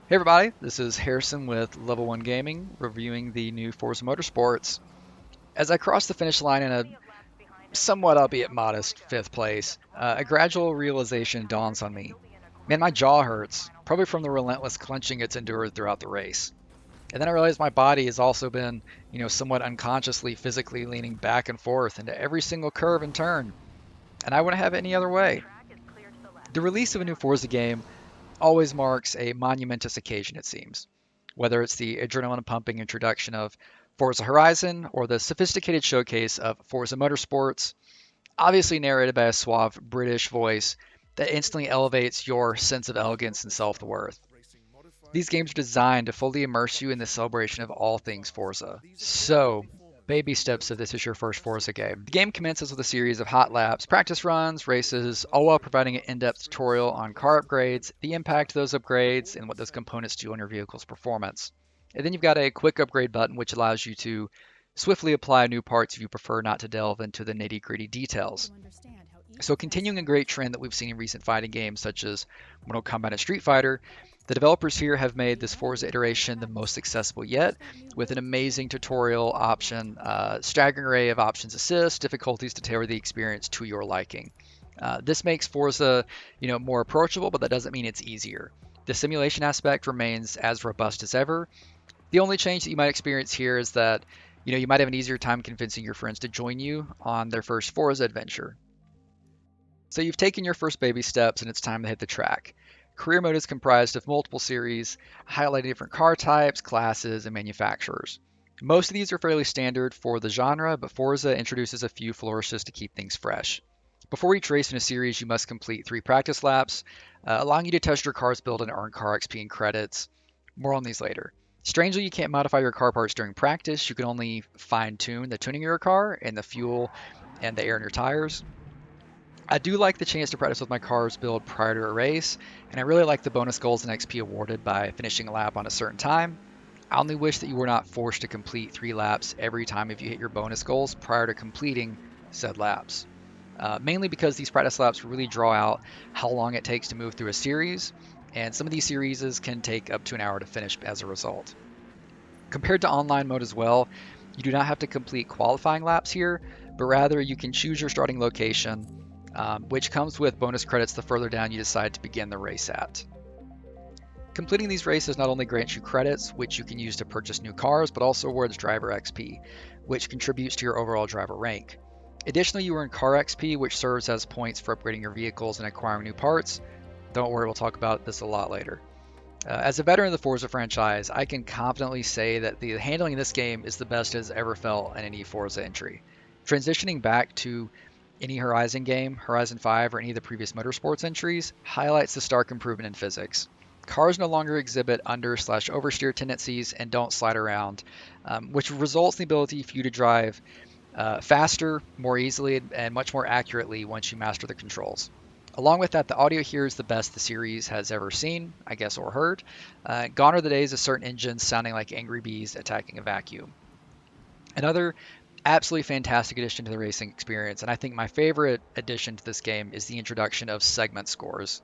Hey everybody, this is Harrison with LV1 Gaming, reviewing the new Forza Motorsports. As I cross the finish line in a somewhat, albeit modest, fifth place, a gradual realization dawns on me. Man, my jaw hurts, probably from the relentless clenching it's endured throughout the race. And then I realize my body has also been, somewhat unconsciously physically leaning back and forth into every single curve and turn, and I wouldn't have it any other way. The release of a new Forza game always marks a monumentous occasion, it seems. Whether it's the adrenaline pumping introduction of Forza Horizon or the sophisticated showcase of Forza Motorsports, obviously narrated by a suave British voice that instantly elevates your sense of elegance and self worth. These games are designed to fully immerse you in the celebration of all things Forza. So, baby steps if this is your first Forza game. The game commences with a series of hot laps, practice runs, races, all while providing an in-depth tutorial on car upgrades, the impact of those upgrades, and what those components do on your vehicle's performance. And then you've got a quick upgrade button which allows you to swiftly apply new parts if you prefer not to delve into the nitty-gritty details. So continuing a great trend that we've seen in recent fighting games such as Mortal Kombat and Street Fighter, the developers here have made this Forza iteration the most accessible yet, with an amazing tutorial option, staggering array of options assist, difficulties to tailor the experience to your liking. This makes Forza, more approachable, but that doesn't mean it's easier. The simulation aspect remains as robust as ever. The only change that you might experience here is that, you might have an easier time convincing your friends to join you on their first Forza adventure. So you've taken your first baby steps and it's time to hit the track. Career mode is comprised of multiple series, highlighting different car types, classes, and manufacturers. Most of these are fairly standard for the genre, but Forza introduces a few flourishes to keep things fresh. Before each race in a series, you must complete 3 practice laps, allowing you to test your car's build and earn car XP and credits. More on these later. Strangely, you can't modify your car parts during practice. You can only fine-tune the tuning of your car and the fuel and the air in your tires. I do like the chance to practice with my car's build prior to a race, and I really like the bonus goals and XP awarded by finishing a lap on a certain time. I only wish that you were not forced to complete 3 laps every time if you hit your bonus goals prior to completing said laps. Mainly because these practice laps really draw out how long it takes to move through a series, and some of these series can take up to an hour to finish as a result. Compared to online mode as well, you do not have to complete qualifying laps here, but rather you can choose your starting location, which comes with bonus credits the further down you decide to begin the race at. Completing these races not only grants you credits, which you can use to purchase new cars, but also awards driver XP, which contributes to your overall driver rank. Additionally, you earn car XP, which serves as points for upgrading your vehicles and acquiring new parts. Don't worry, we'll talk about this a lot later. As a veteran of the Forza franchise, I can confidently say that the handling in this game is the best it has ever felt in any Forza entry. Transitioning back to any Horizon game, Horizon 5, or any of the previous Motorsports entries, highlights the stark improvement in physics. Cars no longer exhibit under/oversteer tendencies and don't slide around, which results in the ability for you to drive faster, more easily, and much more accurately once you master the controls. Along with that, the audio here is the best the series has ever seen, I guess, or heard. Gone are the days of certain engines sounding like angry bees attacking a vacuum. Another absolutely fantastic addition to the racing experience, and I think my favorite addition to this game is the introduction of segment scores.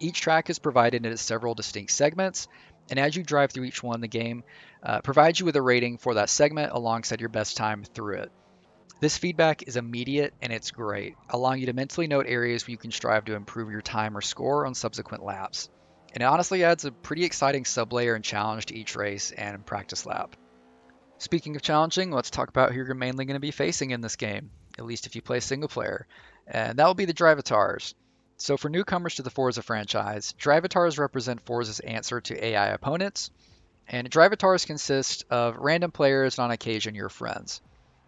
Each track is divided into several distinct segments, and as you drive through each one, the game provides you with a rating for that segment alongside your best time through it. This feedback is immediate and it's great, allowing you to mentally note areas where you can strive to improve your time or score on subsequent laps. And it honestly adds a pretty exciting sublayer and challenge to each race and practice lap. Speaking of challenging, let's talk about who you're mainly going to be facing in this game, at least if you play single player, and that will be the Drivatars. So for newcomers to the Forza franchise, Drivatars represent Forza's answer to AI opponents, and Drivatars consist of random players and on occasion your friends.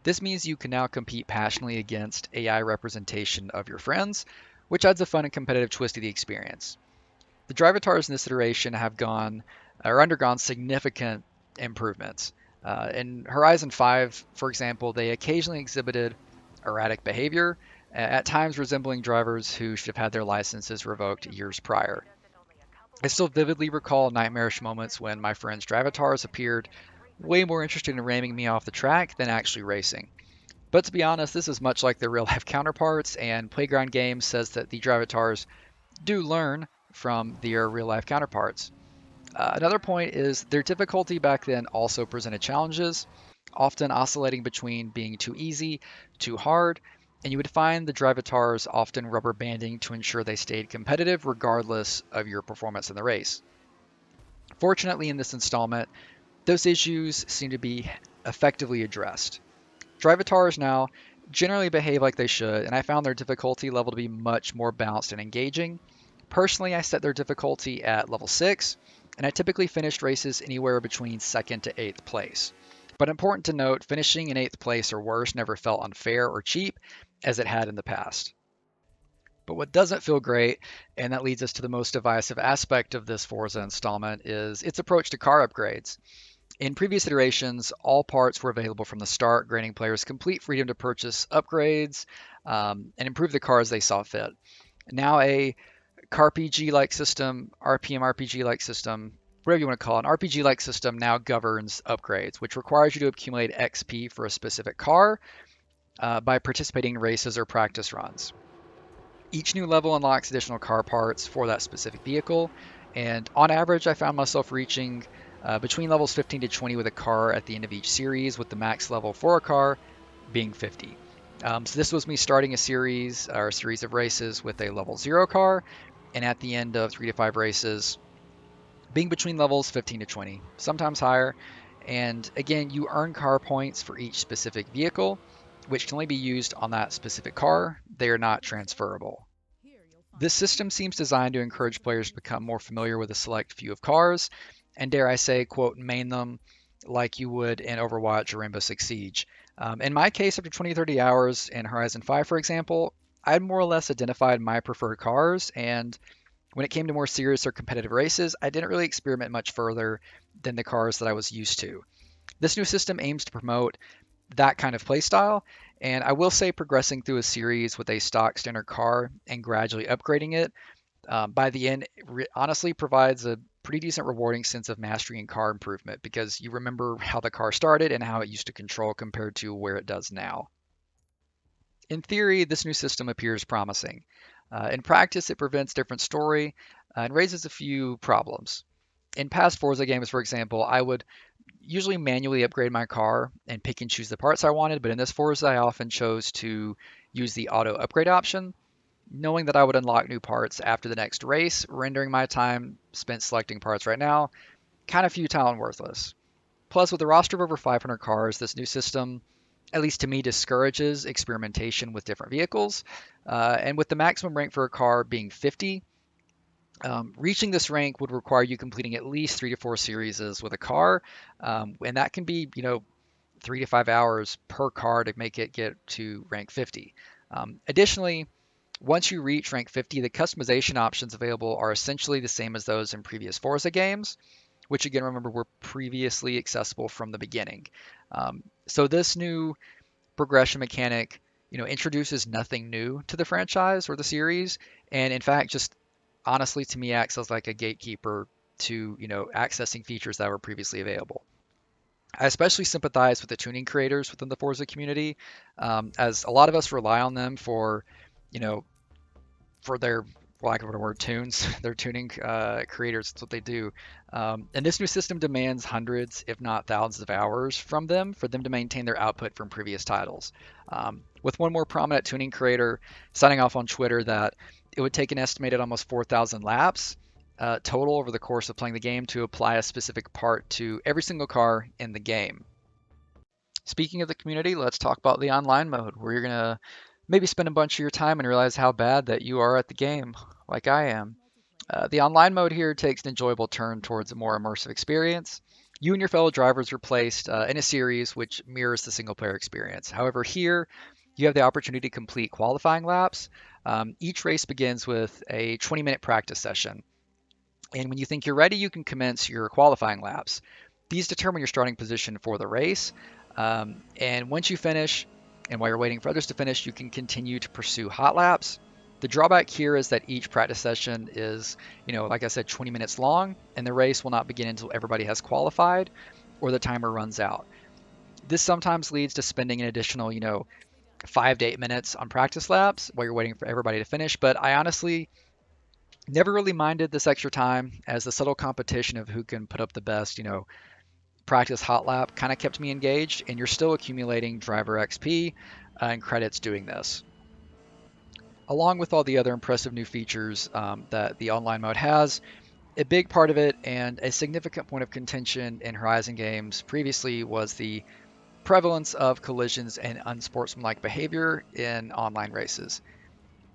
This means you can now compete passionately against AI representation of your friends, which adds a fun and competitive twist to the experience. The Drivatars in this iteration have undergone significant improvements. In Horizon 5, for example, they occasionally exhibited erratic behavior, at times resembling drivers who should have had their licenses revoked years prior. I still vividly recall nightmarish moments when my friend's Drivatars appeared way more interested in ramming me off the track than actually racing. But to be honest, this is much like their real life counterparts, and Playground Games says that the Drivatars do learn from their real life counterparts. Another point is their difficulty back then also presented challenges, often oscillating between being too easy, too hard, and you would find the drivatars often rubber banding to ensure they stayed competitive regardless of your performance in the race. Fortunately, in this installment, those issues seem to be effectively addressed. Drivatars now generally behave like they should, and I found their difficulty level to be much more balanced and engaging. Personally, I set their difficulty at level 6, and I typically finished races anywhere between 2nd to 8th place. But important to note, finishing in 8th place or worse never felt unfair or cheap as it had in the past. But what doesn't feel great, and that leads us to the most divisive aspect of this Forza installment, is its approach to car upgrades. In previous iterations, all parts were available from the start, granting players complete freedom to purchase upgrades and improve the cars they saw fit. Now, a CarPG-like system, RPM RPG-like system, whatever you want to call it, an RPG-like system now governs upgrades, which requires you to accumulate XP for a specific car by participating in races or practice runs. Each new level unlocks additional car parts for that specific vehicle, and on average, I found myself reaching between levels 15 to 20 with a car at the end of each series, with the max level for a car being 50. So this was me starting a series or a series of races with a level 0 car, and at the end of 3 to 5 races, being between levels 15 to 20, sometimes higher. And again, you earn car points for each specific vehicle, which can only be used on that specific car. They are not transferable. This system seems designed to encourage players to become more familiar with a select few of cars, and dare I say, quote, main them like you would in Overwatch or Rainbow Six Siege. In my case, after 20, 30 hours in Horizon 5, for example, I had more or less identified my preferred cars, and when it came to more serious or competitive races, I didn't really experiment much further than the cars that I was used to. This new system aims to promote that kind of playstyle, and I will say progressing through a series with a stock standard car and gradually upgrading it by the end honestly provides a pretty decent rewarding sense of mastery and car improvement because you remember how the car started and how it used to control compared to where it does now. In theory, this new system appears promising. In practice, it prevents different story and raises a few problems. In past Forza games, for example, I would usually manually upgrade my car and pick and choose the parts I wanted, but in this Forza, I often chose to use the auto upgrade option, knowing that I would unlock new parts after the next race, rendering my time spent selecting parts right now kind of futile and worthless. Plus, with a roster of over 500 cars, this new system, at least to me, discourages experimentation with different vehicles. And with the maximum rank for a car being 50, reaching this rank would require you completing at least 3 to 4 series with a car, and that can be, 3 to 5 hours per car to make it get to rank 50. Additionally, once you reach rank 50, the customization options available are essentially the same as those in previous Forza games, which again, remember, were previously accessible from the beginning. So this new progression mechanic, introduces nothing new to the franchise or the series, and in fact, just honestly to me acts as like a gatekeeper to, accessing features that were previously available. I especially sympathize with the tuning creators within the Forza community, as a lot of us rely on them for, you know, for their, for lack of a better word, tunes, their tuning creators. That's what they do. And this new system demands hundreds, if not thousands, of hours from them for them to maintain their output from previous titles. With one more prominent tuning creator signing off on Twitter that it would take an estimated almost 4,000 laps total over the course of playing the game to apply a specific part to every single car in the game. Speaking of the community, let's talk about the online mode, where you're going to maybe spend a bunch of your time and realize how bad that you are at the game, like I am. The online mode here takes an enjoyable turn towards a more immersive experience. You and your fellow drivers are placed in a series which mirrors the single player experience. However, here you have the opportunity to complete qualifying laps. Each race begins with a 20-minute practice session. And when you think you're ready, you can commence your qualifying laps. These determine your starting position for the race. And once you finish, and while you're waiting for others to finish, you can continue to pursue hot laps. The drawback here is that each practice session is, like I said, 20 minutes long, and the race will not begin until everybody has qualified or the timer runs out. This sometimes leads to spending an additional, 5 to 8 minutes on practice laps while you're waiting for everybody to finish. But I honestly Never really minded this extra time, as the subtle competition of who can put up the best, practice hot lap kind of kept me engaged, and you're still accumulating driver XP and credits doing this. Along with all the other impressive new features that the online mode has, a big part of it and a significant point of contention in Horizon games previously was the prevalence of collisions and unsportsmanlike behavior in online races.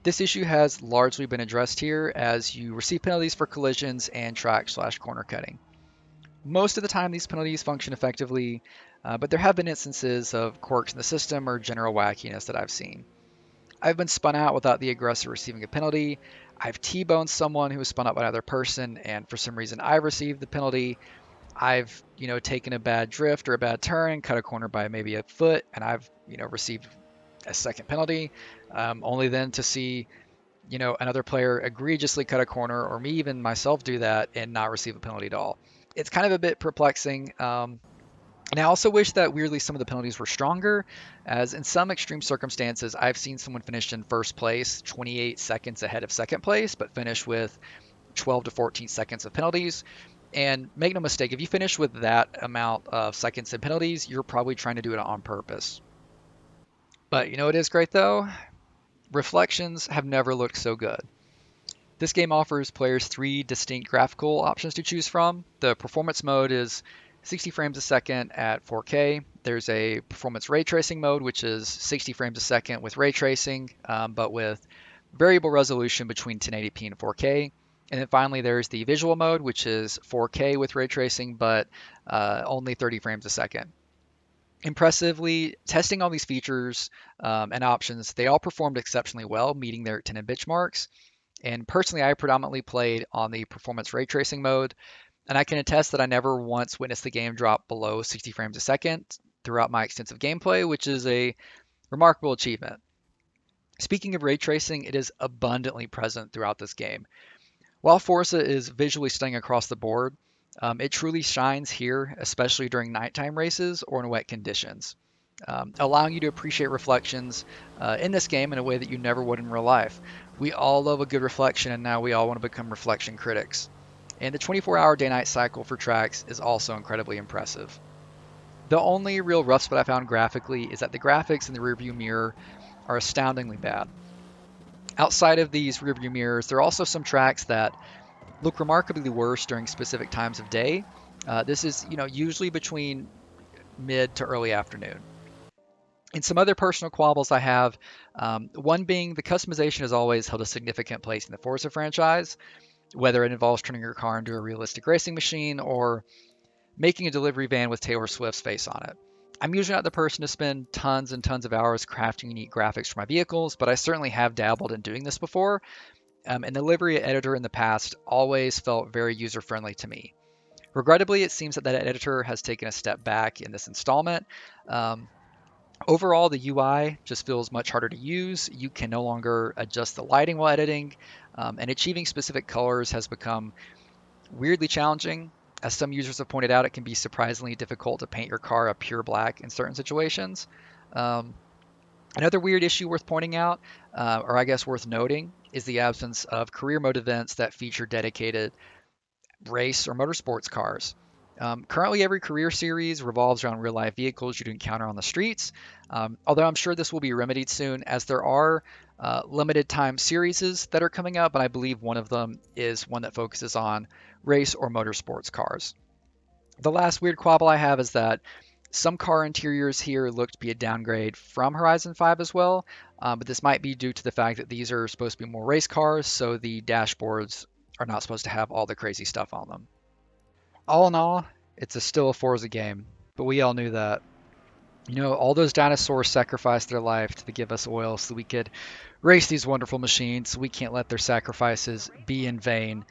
This issue has largely been addressed here as you receive penalties for collisions and track/corner cutting. Most of the time, these penalties function effectively, but there have been instances of quirks in the system or general wackiness that I've seen. I've been spun out without the aggressor receiving a penalty. I've T-boned someone who was spun out by another person, and for some reason I received the penalty. I've, taken a bad drift or a bad turn, cut a corner by maybe a foot, and I've, received a second penalty, only then to see, another player egregiously cut a corner, or me even myself do that and not receive a penalty at all. It's kind of a bit perplexing. And I also wish that weirdly some of the penalties were stronger, as in some extreme circumstances, I've seen someone finish in first place 28 seconds ahead of second place, but finish with 12 to 14 seconds of penalties. And make no mistake, if you finish with that amount of seconds in penalties, you're probably trying to do it on purpose. But it is great though? Reflections have never looked so good. This game offers players three distinct graphical options to choose from. The performance mode is 60 frames a second at 4K. There's a performance ray tracing mode, which is 60 frames a second with ray tracing, but with variable resolution between 1080p and 4K. And then finally, there's the visual mode, which is 4K with ray tracing, but only 30 frames a second. Impressively, testing all these features and options, they all performed exceptionally well, meeting their intended benchmarks. And personally, I predominantly played on the performance ray tracing mode, and I can attest that I never once witnessed the game drop below 60 frames a second throughout my extensive gameplay, which is a remarkable achievement. Speaking of ray tracing, it is abundantly present throughout this game. While Forza is visually stunning across the board, it truly shines here, especially during nighttime races or in wet conditions, allowing you to appreciate reflections in this game in a way that you never would in real life. We all love a good reflection, and now we all want to become reflection critics. And the 24-hour day-night cycle for tracks is also incredibly impressive. The only real rough spot I found graphically is that the graphics in the rearview mirror are astoundingly bad. Outside of these rearview mirrors, there are also some tracks that look remarkably worse during specific times of day. This is, usually between mid to early afternoon. And some other personal quabbles I have, one being the customization has always held a significant place in the Forza franchise, whether it involves turning your car into a realistic racing machine or making a delivery van with Taylor Swift's face on it. I'm usually not the person to spend tons and tons of hours crafting unique graphics for my vehicles, but I certainly have dabbled in doing this before, and the livery editor in the past always felt very user-friendly to me. Regrettably, it seems that that editor has taken a step back in this installment. Um, Overall, the UI just feels much harder to use. You can no longer adjust the lighting while editing, and achieving specific colors has become weirdly challenging. As some users have pointed out, it can be surprisingly difficult to paint your car a pure black in certain situations. Um, Another weird issue worth pointing out, or I guess worth noting, is the absence of career mode events that feature dedicated race or motorsports cars. Currently, every career series revolves around real life vehicles you'd encounter on the streets, although I'm sure this will be remedied soon as there are limited time series that are coming up, and I believe one of them is one that focuses on race or motorsports cars. The last weird quabble I have is that some car interiors here look to be a downgrade from Horizon 5 as well, but this might be due to the fact that these are supposed to be more race cars, so the dashboards are not supposed to have all the crazy stuff on them. All in all, it's still a Forza game, but we all knew that. All those dinosaurs sacrificed their life to give us oil so we could race these wonderful machines. We can't let their sacrifices be in vain,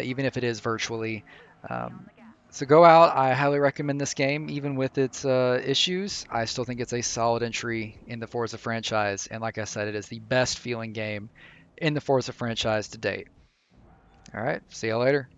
even if it is virtually. Um, so go out. I highly recommend this game, even with its issues. I still think it's a solid entry in the Forza franchise, and like I said, it is the best feeling game in the Forza franchise to date. All right, see y'all later.